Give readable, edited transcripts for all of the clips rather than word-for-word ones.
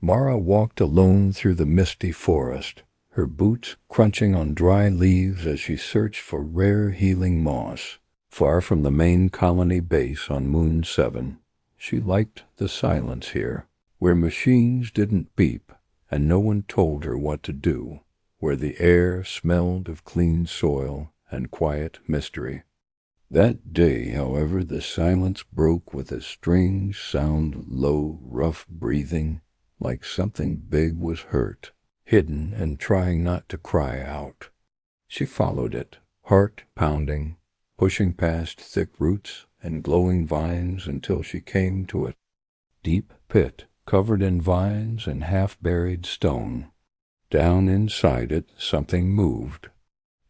Mara walked alone through the misty forest, her boots crunching on dry leaves as she searched for rare healing moss. Far from the main colony base on Moon 7, she liked the silence here, where machines didn't beep and no one told her what to do, where the air smelled of clean soil and quiet mystery. That day, however, the silence broke with a strange sound, low, rough breathing, like something big was hurt, hidden and trying not to cry out. She followed it, heart pounding, pushing past thick roots and glowing vines until she came to a deep pit covered in vines and half-buried stone. Down inside it something moved.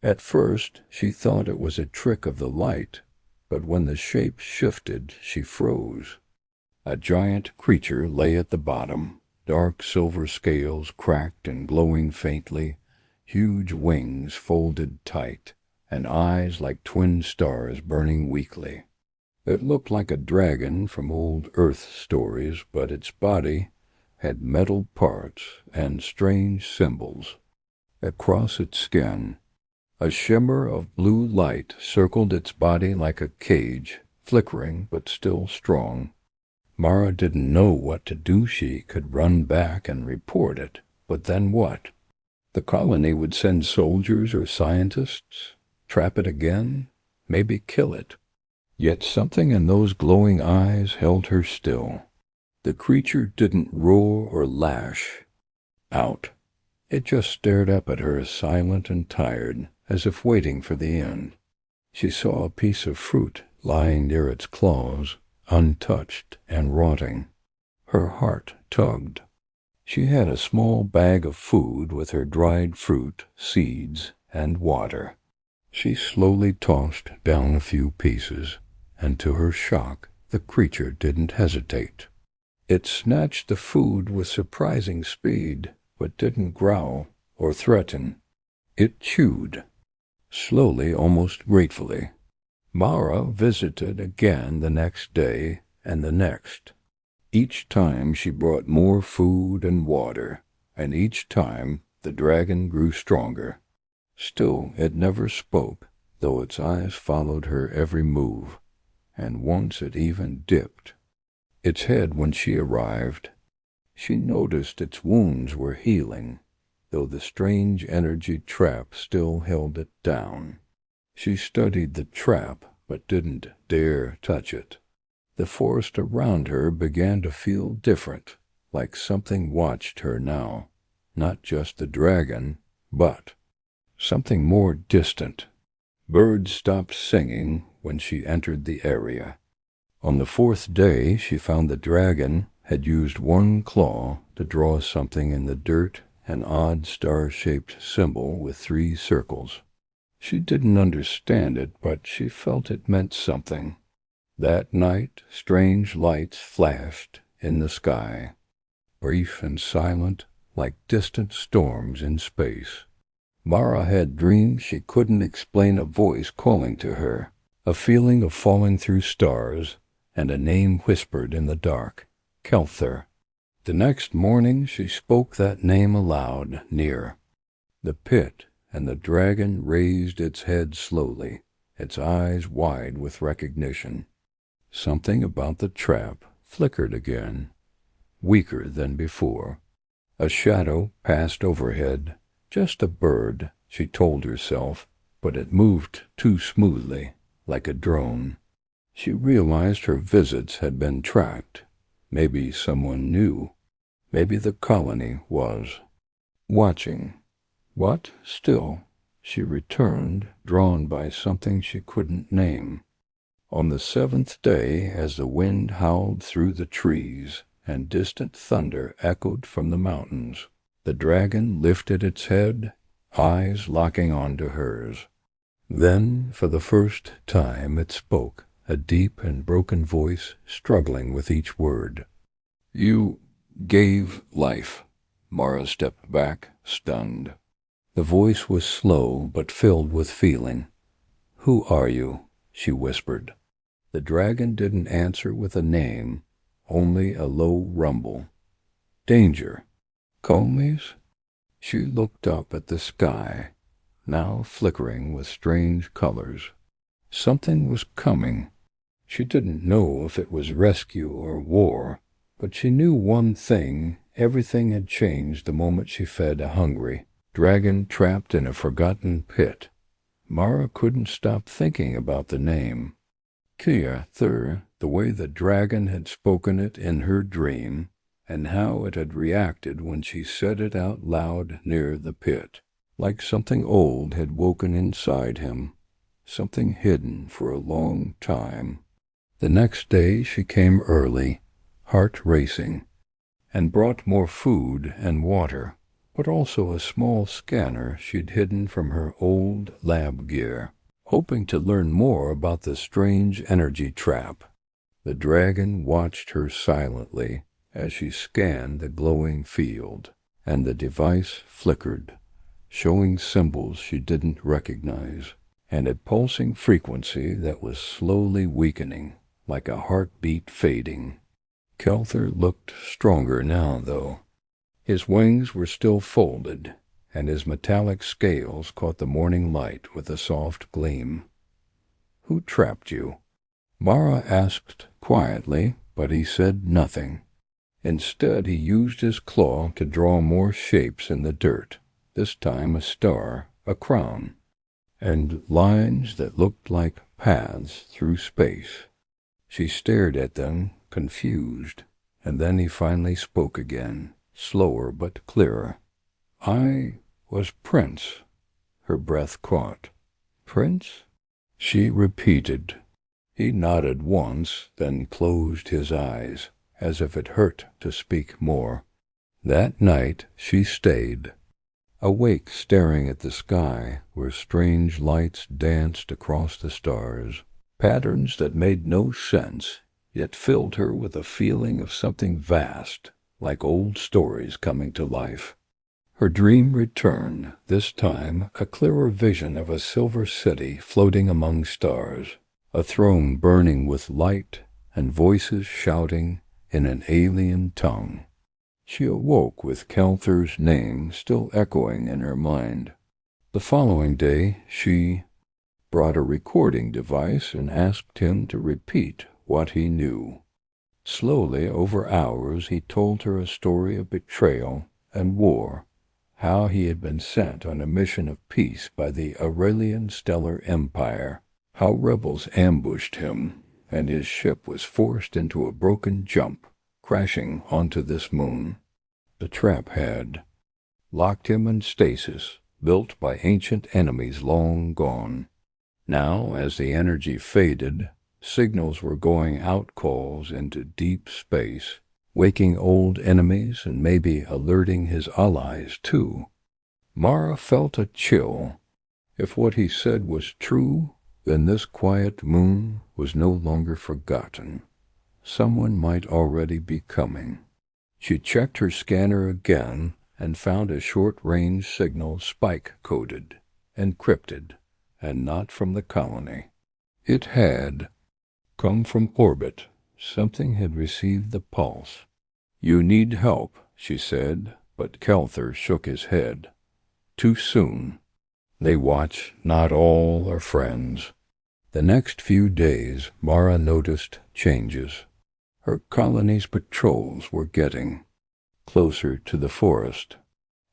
At first she thought it was a trick of the light, but when the shape shifted she froze. A giant creature lay at the bottom, dark silver scales cracked and glowing faintly, huge wings folded tight, and eyes like twin stars burning weakly. It looked like a dragon from old Earth stories, but its body had metal parts and strange symbols. Across its skin, a shimmer of blue light circled its body like a cage, flickering but still strong. Mara didn't know what to do. She could run back and report it, but then what? The colony would send soldiers or scientists, trap it again, maybe kill it. Yet something in those glowing eyes held her still. The creature didn't roar or lash out. It just stared up at her, silent and tired, as if waiting for the end. She saw a piece of fruit lying near its claws, untouched and rotting. Her heart tugged. She had a small bag of food with her dried fruit, seeds, and water. She slowly tossed down a few pieces, and to her shock, the creature didn't hesitate. It snatched the food with surprising speed, but didn't growl or threaten. It chewed, slowly, almost gratefully. Mara visited again the next day and the next. Each time she brought more food and water, and each time the dragon grew stronger. Still, it never spoke, though its eyes followed her every move, and once it even dipped its head when she arrived. She noticed its wounds were healing, though the strange energy trap still held it down. She studied the trap, but didn't dare touch it. The forest around her began to feel different, like something watched her now. Not just the dragon, but something more distant. Birds stopped singing when she entered the area. On the fourth day, she found the dragon had used one claw to draw something in the dirt, an odd star-shaped symbol with 3 circles. She didn't understand it, but she felt it meant something. That night, strange lights flashed in the sky, brief and silent, like distant storms in space. Mara had dreams she couldn't explain, a voice calling to her, a feeling of falling through stars, and a name whispered in the dark, Kelthur. The next morning she spoke that name aloud, near the pit, and the dragon raised its head slowly, its eyes wide with recognition. Something about the trap flickered again, weaker than before. A shadow passed overhead, just a bird, she told herself, but it moved too smoothly, like a drone. She realized her visits had been tracked. Maybe someone knew. Maybe the colony was watching. What? Still, she returned, drawn by something she couldn't name. On the 7th day, as the wind howled through the trees and distant thunder echoed from the mountains, the dragon lifted its head, eyes locking onto hers. Then, for the first time, it spoke, a deep and broken voice struggling with each word. "You gave life." Mara stepped back, stunned. The voice was slow but filled with feeling. "Who are you?" she whispered. The dragon didn't answer with a name, only a low rumble. "Danger," Combs? She looked up at the sky, now flickering with strange colors. Something was coming. She didn't know if it was rescue or war, but she knew one thing: everything had changed the moment she fed a hungry dragon trapped in a forgotten pit. Mara couldn't stop thinking about the name. Kia-Thur, the way the dragon had spoken it in her dream, and how it had reacted when she said it out loud near the pit, like something old had woken inside him, something hidden for a long time. The next day she came early, heart racing, and brought more food and water, but also a small scanner she'd hidden from her old lab gear, hoping to learn more about the strange energy trap. The dragon watched her silently as she scanned the glowing field, and the device flickered, showing symbols she didn't recognize, and a pulsing frequency that was slowly weakening, like a heartbeat fading. Kelther looked stronger now, though. His wings were still folded, and his metallic scales caught the morning light with a soft gleam. "Who trapped you?" Mara asked quietly, but he said nothing. Instead, he used his claw to draw more shapes in the dirt, this time a star, a crown, and lines that looked like paths through space. She stared at them, confused, and then he finally spoke again, slower but clearer. "I was Prince." Her breath caught. "Prince?" she repeated. He nodded once, then closed his eyes, as if it hurt to speak more. That night she stayed, awake, staring at the sky where strange lights danced across the stars, patterns that made no sense, yet filled her with a feeling of something vast, like old stories coming to life. Her dream returned, this time a clearer vision of a silver city floating among stars, a throne burning with light, and voices shouting in an alien tongue. She awoke with Kelther's name still echoing in her mind. The following day she brought a recording device and asked him to repeat what he knew. Slowly, over hours, he told her a story of betrayal and war, how he had been sent on a mission of peace by the Aurelian Stellar Empire, how rebels ambushed him, and his ship was forced into a broken jump, crashing onto this moon. The trap had locked him in stasis, built by ancient enemies long gone. Now, as the energy faded, signals were going out calls into deep space, waking old enemies and maybe alerting his allies too. Mara felt a chill. If what he said was true, then this quiet moon was no longer forgotten. Someone might already be coming. She checked her scanner again and found a short-range signal spike-coded, encrypted, and not from the colony. It had come from orbit. Something had received the pulse. "You need help," she said, but Kelther shook his head. "Too soon. They watch, not all are friends." The next few days, Mara noticed changes. Her colony's patrols were getting closer to the forest.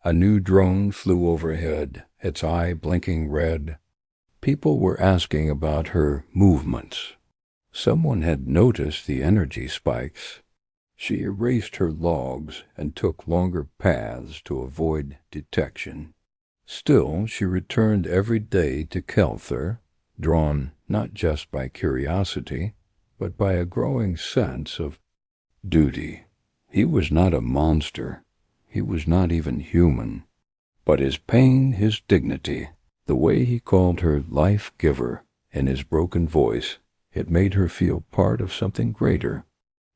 A new drone flew overhead, its eye blinking red. People were asking about her movements. Someone had noticed the energy spikes. She erased her logs and took longer paths to avoid detection. Still, she returned every day to Kelther, drawn not just by curiosity, but by a growing sense of duty. He was not a monster. He was not even human. But his pain, his dignity, the way he called her life-giver in his broken voice, it made her feel part of something greater.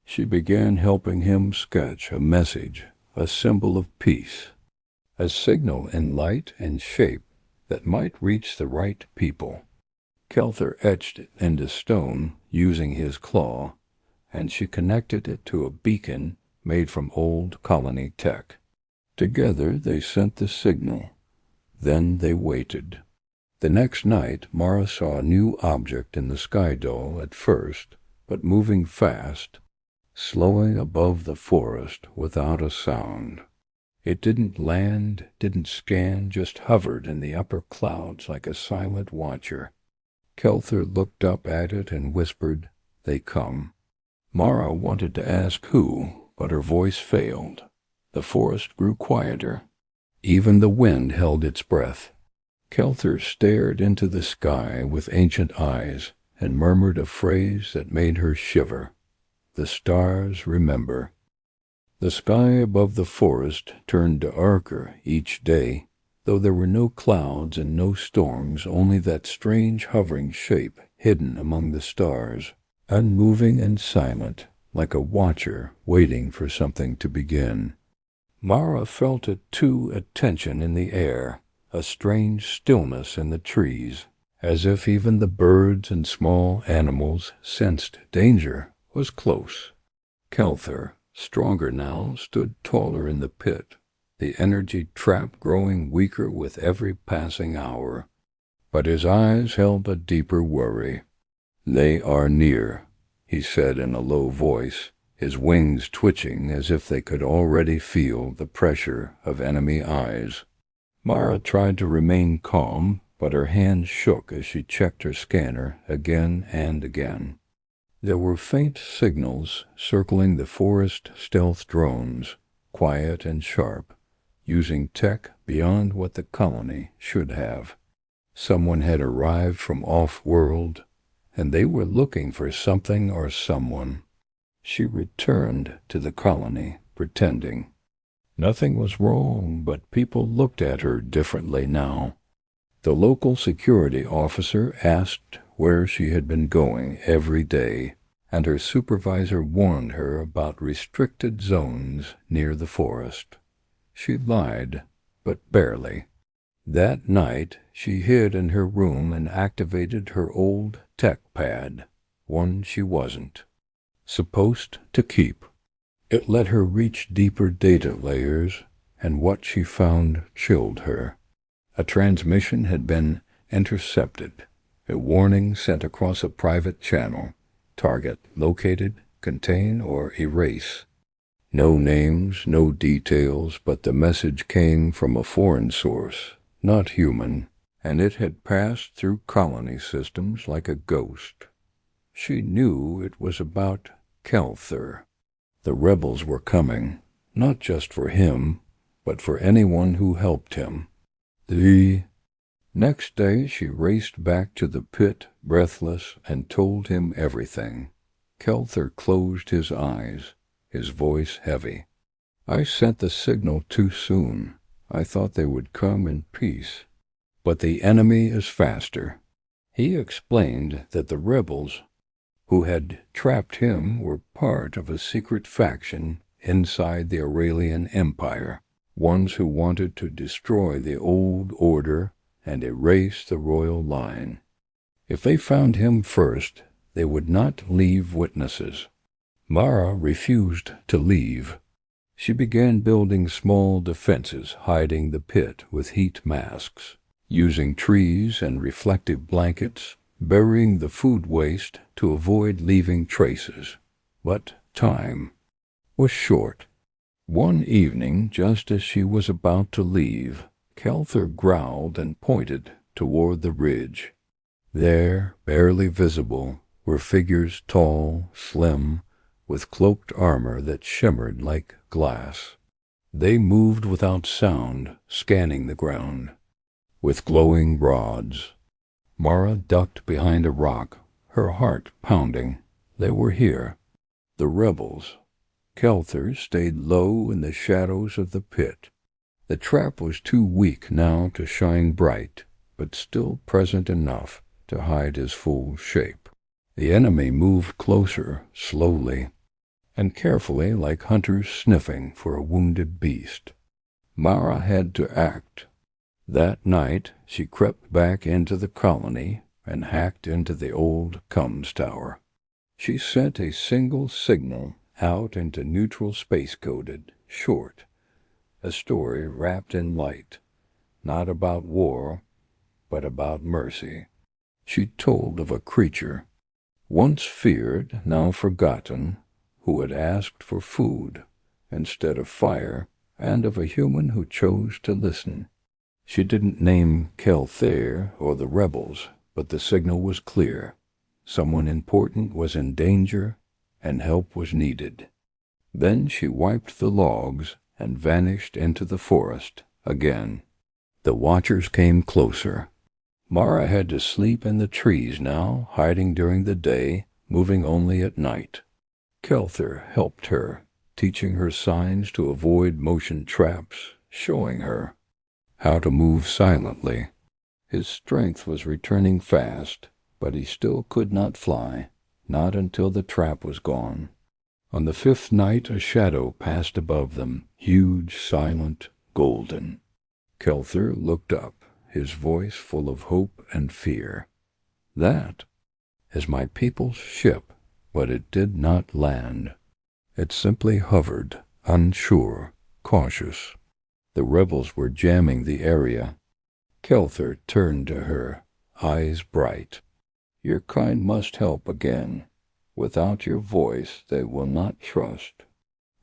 She began helping him sketch a message, a symbol of peace, a signal in light and shape that might reach the right people. Kelther etched it into stone using his claw, and she connected it to a beacon made from old colony tech. Together they sent the signal. Then they waited. The next night, Mara saw a new object in the sky dome at first, but moving fast, slowing above the forest without a sound. It didn't land, didn't scan, just hovered in the upper clouds like a silent watcher. Kelther looked up at it and whispered, "They come." Mara wanted to ask who, but her voice failed. The forest grew quieter. Even the wind held its breath. Kelther stared into the sky with ancient eyes and murmured a phrase that made her shiver. "The stars remember." The sky above the forest turned darker each day, though there were no clouds and no storms, only that strange hovering shape hidden among the stars, unmoving and silent, like a watcher waiting for something to begin. Mara felt it too, a tension in the air, a strange stillness in the trees, as if even the birds and small animals sensed danger was close. Kelther, stronger now, stood taller in the pit, the energy trap growing weaker with every passing hour. But his eyes held a deeper worry. "They are near," he said in a low voice, his wings twitching as if they could already feel the pressure of enemy eyes. Mara tried to remain calm, but her hands shook as she checked her scanner again and again. There were faint signals circling the forest stealth drones, quiet and sharp, using tech beyond what the colony should have. Someone had arrived from off-world, and they were looking for something or someone. She returned to the colony, pretending. Nothing was wrong, but people looked at her differently now. The local security officer asked where she had been going every day, and her supervisor warned her about restricted zones near the forest. She lied, but barely. That night she hid in her room and activated her old tech pad, one she wasn't supposed to keep. It let her reach deeper data layers, and what she found chilled her. A transmission had been intercepted, a warning sent across a private channel. Target located, contain, or erase. No names, no details, but the message came from a foreign source, not human, and it had passed through colony systems like a ghost. She knew it was about Kelther. The rebels were coming, not just for him, but for anyone who helped him. The next day she raced back to the pit, breathless, and told him everything. Kelther closed his eyes, his voice heavy. "I sent the signal too soon. I thought they would come in peace. But the enemy is faster." He explained that the rebels who had trapped him were part of a secret faction inside the Aurelian Empire, ones who wanted to destroy the old order and erase the royal line. If they found him first, they would not leave witnesses. Mara refused to leave. She began building small defenses, hiding the pit with heat masks, using trees and reflective blankets, burying the food waste to avoid leaving traces. But time was short. One evening, just as she was about to leave, Kelther growled and pointed toward the ridge. There, barely visible, were figures tall, slim, with cloaked armor that shimmered like glass. They moved without sound, scanning the ground. With glowing rods, Mara ducked behind a rock, her heart pounding. They were here, the rebels. Kelther stayed low in the shadows of the pit. The trap was too weak now to shine bright, but still present enough to hide his full shape. The enemy moved closer, slowly, and carefully, like hunters sniffing for a wounded beast. Mara had to act. That night she crept back into the colony and hacked into the old comms tower. She sent a single signal out into neutral space-coded, short, a story wrapped in light, not about war, but about mercy. She told of a creature, once feared, now forgotten, who had asked for food instead of fire, and of a human who chose to listen. She didn't name Kelthair or the rebels, but the signal was clear. Someone important was in danger, and help was needed. Then she wiped the logs and vanished into the forest again. The watchers came closer. Mara had to sleep in the trees now, hiding during the day, moving only at night. Kelthair helped her, teaching her signs to avoid motion traps, showing her how to move silently. His strength was returning fast, but he still could not fly, not until the trap was gone. On the 5th night a shadow passed above them, huge, silent, golden. Kelthair looked up, his voice full of hope and fear. "That is my people's ship," but it did not land. It simply hovered, unsure, cautious. The rebels were jamming the area. Kelthair turned to her, eyes bright. "Your kind must help again. Without your voice they will not trust.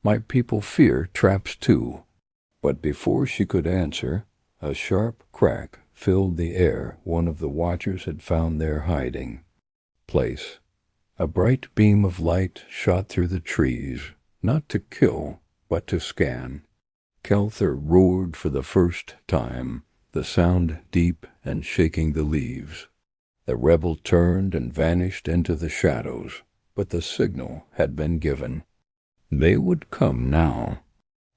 My people fear traps too." But before she could answer, a sharp crack filled the air. One of the watchers had found their hiding place. A bright beam of light shot through the trees, not to kill, but to scan. Kelthair roared for the first time, the sound deep and shaking the leaves. The rebel turned and vanished into the shadows, but the signal had been given. They would come now,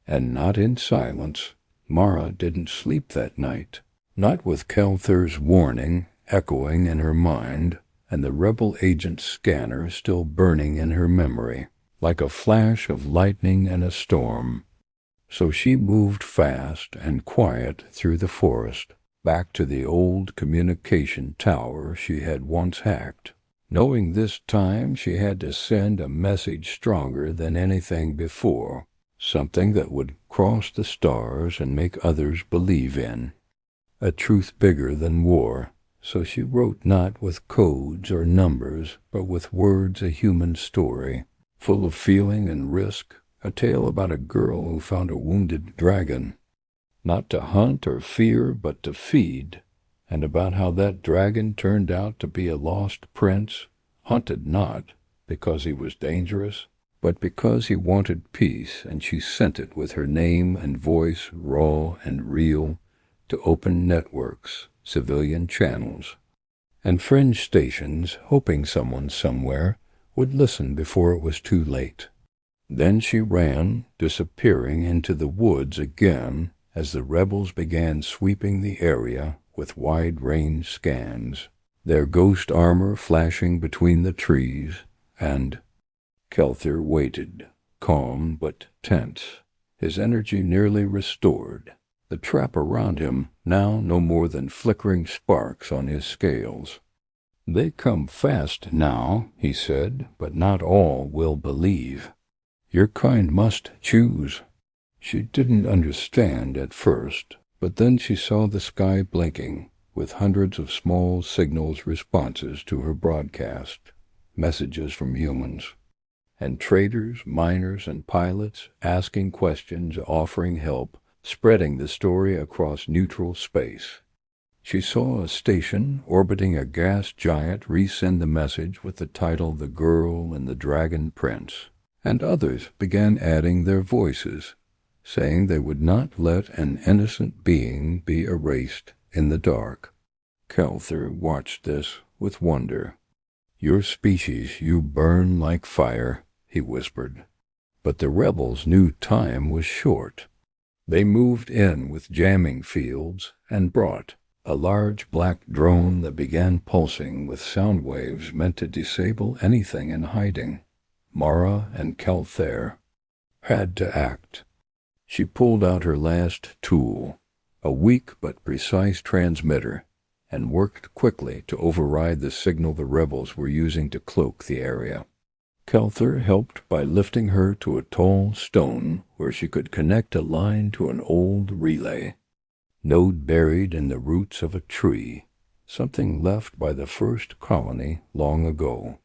and not in silence. Mara didn't sleep that night, not with Kelthair's warning echoing in her mind, and the rebel agent's scanner still burning in her memory, like a flash of lightning in a storm. So she moved fast and quiet through the forest, back to the old communication tower she had once hacked, knowing this time she had to send a message stronger than anything before, something that would cross the stars and make others believe in. A truth bigger than war. So she wrote not with codes or numbers, but with words, a human story, full of feeling and risk, a tale about a girl who found a wounded dragon, not to hunt or fear, but to feed, and about how that dragon turned out to be a lost prince, hunted not because he was dangerous, but because he wanted peace, and she sent it with her name and voice, raw and real, to open networks, civilian channels, and fringe stations, hoping someone somewhere would listen before it was too late. Then she ran, disappearing into the woods again as the rebels began sweeping the area with wide-range scans, their ghost armor flashing between the trees, and Kelthair waited, calm but tense, his energy nearly restored. The trap around him now no more than flickering sparks on his scales. "They come fast now," he said, "but not all will believe. Your kind must choose." She didn't understand at first, but then she saw the sky blinking, with hundreds of small signals responses to her broadcast, messages from humans, and traders, miners, and pilots asking questions, offering help, spreading the story across neutral space. She saw a station orbiting a gas giant resend the message with the title "The Girl and the Dragon Prince," and others began adding their voices, saying they would not let an innocent being be erased in the dark. Kelthair watched this with wonder. "Your species, you burn like fire," he whispered. But the rebels knew time was short. They moved in with jamming fields and brought a large black drone that began pulsing with sound waves meant to disable anything in hiding. Mara and Kelthair had to act. She pulled out her last tool, a weak but precise transmitter, and worked quickly to override the signal the rebels were using to cloak the area. Kelther helped by lifting her to a tall stone where she could connect a line to an old relay. Node buried in the roots of a tree, something left by the first colony long ago.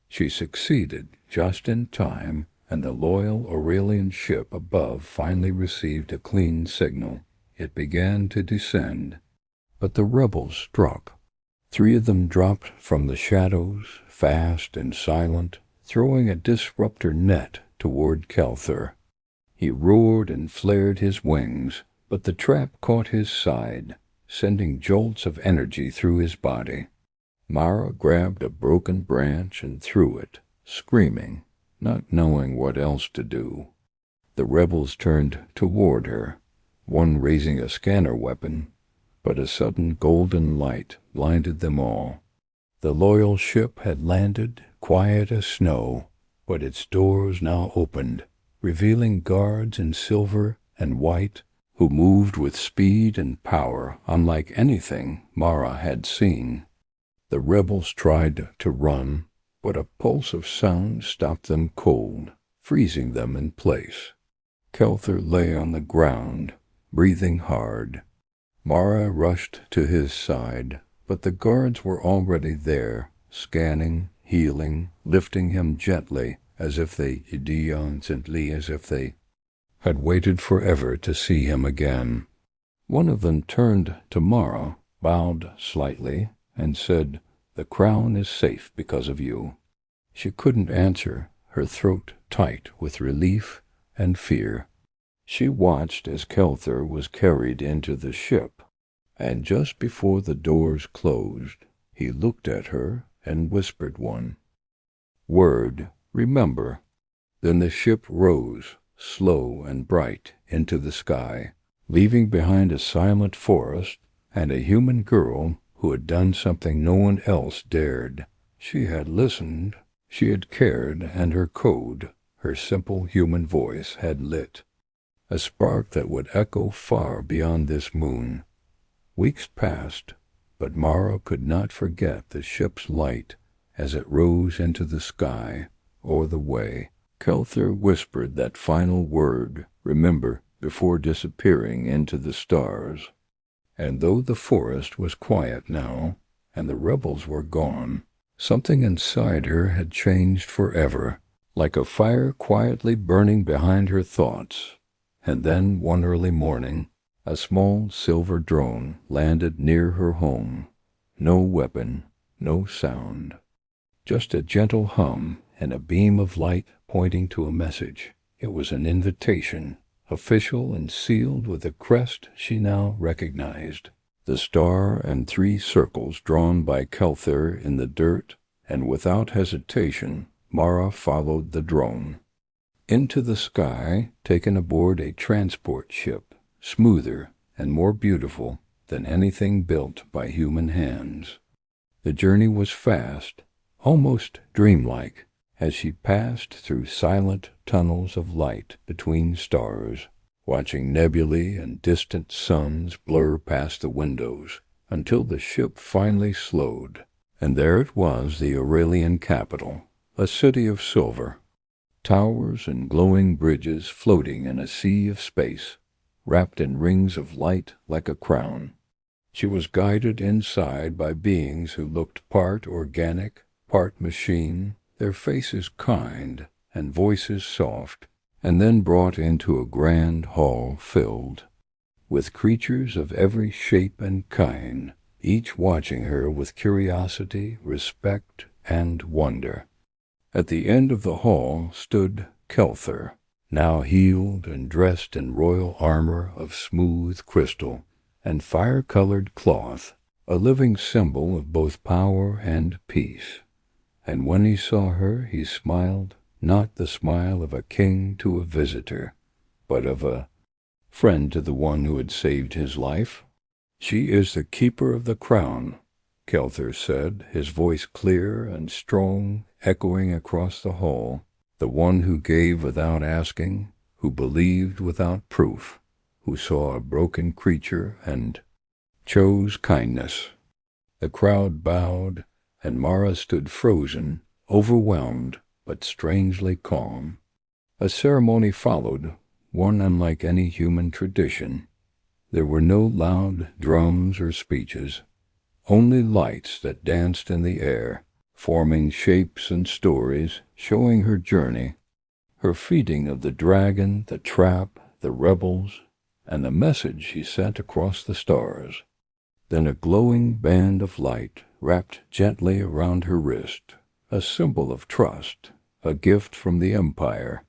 She succeeded just in time, and the loyal Aurelian ship above finally received a clean signal. It began to descend, but the rebels struck. 3 of them dropped from the shadows, fast and silent, throwing a disruptor net toward Kelther. He roared and flared his wings, but the trap caught his side, sending jolts of energy through his body. Mara grabbed a broken branch and threw it, screaming, not knowing what else to do. The rebels turned toward her, one raising a scanner weapon, but a sudden golden light blinded them all. The loyal ship had landed, quiet as snow, but its doors now opened, revealing guards in silver and white who moved with speed and power unlike anything Mara had seen. The rebels tried to run, but a pulse of sound stopped them cold, freezing them in place. Kelther lay on the ground, breathing hard. Mara rushed to his side, but the guards were already there, scanning, healing, lifting him gently, as if they had waited forever to see him again. One of them turned to Mara, bowed slightly, and said, "The crown is safe because of you." She couldn't answer, her throat tight with relief and fear. She watched as Kelther was carried into the ship, and just before the doors closed, he looked at her and whispered one word, "Remember." Then the ship rose, slow and bright, into the sky, leaving behind a silent forest and a human girl who had done something no one else dared. She had listened, she had cared, and her code, her simple human voice, had lit a spark that would echo far beyond this moon. Weeks passed, but Mara could not forget the ship's light as it rose into the sky o'er the way. Kelther whispered that final word, "Remember," before disappearing into the stars. And though the forest was quiet now, and the rebels were gone, something inside her had changed forever, like a fire quietly burning behind her thoughts. And then, one early morning, a small silver drone landed near her home. No weapon, no sound, just a gentle hum and a beam of light pointing to a message. It was an invitation, official and sealed with a crest she now recognized. The star and 3 circles drawn by Kelther in the dirt, and without hesitation, Mara followed the drone. Into the sky, taken aboard a transport ship, smoother and more beautiful than anything built by human hands. The journey was fast, almost dreamlike, as she passed through silent tunnels of light between stars, watching nebulae and distant suns blur past the windows, until the ship finally slowed. And there it was, the Aurelian capital, a city of silver, towers and glowing bridges floating in a sea of space, wrapped in rings of light like a crown. She was guided inside by beings who looked part organic, part machine, their faces kind and voices soft, and then brought into a grand hall filled with creatures of every shape and kind, each watching her with curiosity, respect, and wonder. At the end of the hall stood Kelther, now healed and dressed in royal armor of smooth crystal and fire-colored cloth, a living symbol of both power and peace. And when he saw her, he smiled, not the smile of a king to a visitor, but of a friend to the one who had saved his life. "She is the keeper of the crown," Kelther said, his voice clear and strong, echoing across the hall. "The one who gave without asking, who believed without proof, who saw a broken creature and chose kindness." The crowd bowed, and Mara stood frozen, overwhelmed, but strangely calm. A ceremony followed, one unlike any human tradition. There were no loud drums or speeches, only lights that danced in the air, forming shapes and stories, showing her journey, her feeding of the dragon, the trap, the rebels, and the message she sent across the stars. Then a glowing band of light wrapped gently around her wrist, a symbol of trust, a gift from the Empire.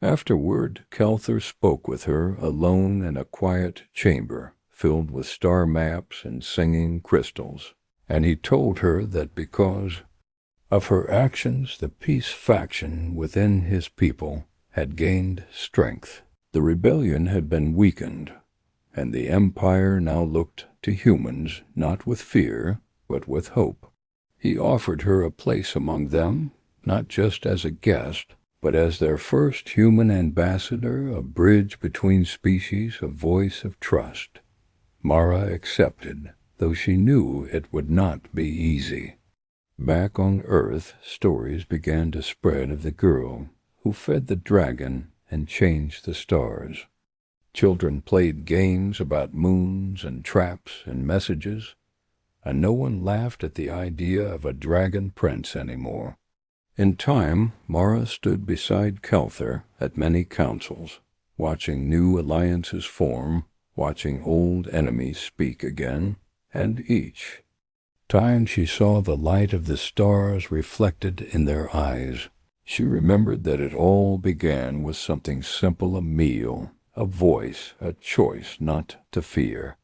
Afterward, Kelthar spoke with her alone in a quiet chamber filled with star maps and singing crystals, and he told her that because of her actions the peace faction within his people had gained strength. The rebellion had been weakened, and the Empire now looked to humans not with fear, but with hope. He offered her a place among them, not just as a guest, but as their first human ambassador, a bridge between species, a voice of trust. Mara accepted, though she knew it would not be easy. Back on Earth, stories began to spread of the girl who fed the dragon and changed the stars. Children played games about moons and traps and messages, and no one laughed at the idea of a dragon prince anymore. In time, Mara stood beside Kelthar at many councils, watching new alliances form, watching old enemies speak again, and each time she saw the light of the stars reflected in their eyes, she remembered that it all began with something simple, a meal, a voice, a choice not to fear.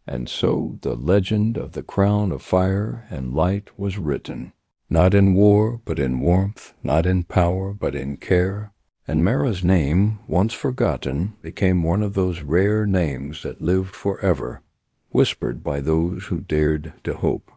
And so the legend of the crown of fire and light was written. Not in war, but in warmth, not in power, but in care. And Mara's name, once forgotten, became one of those rare names that lived forever, whispered by those who dared to hope.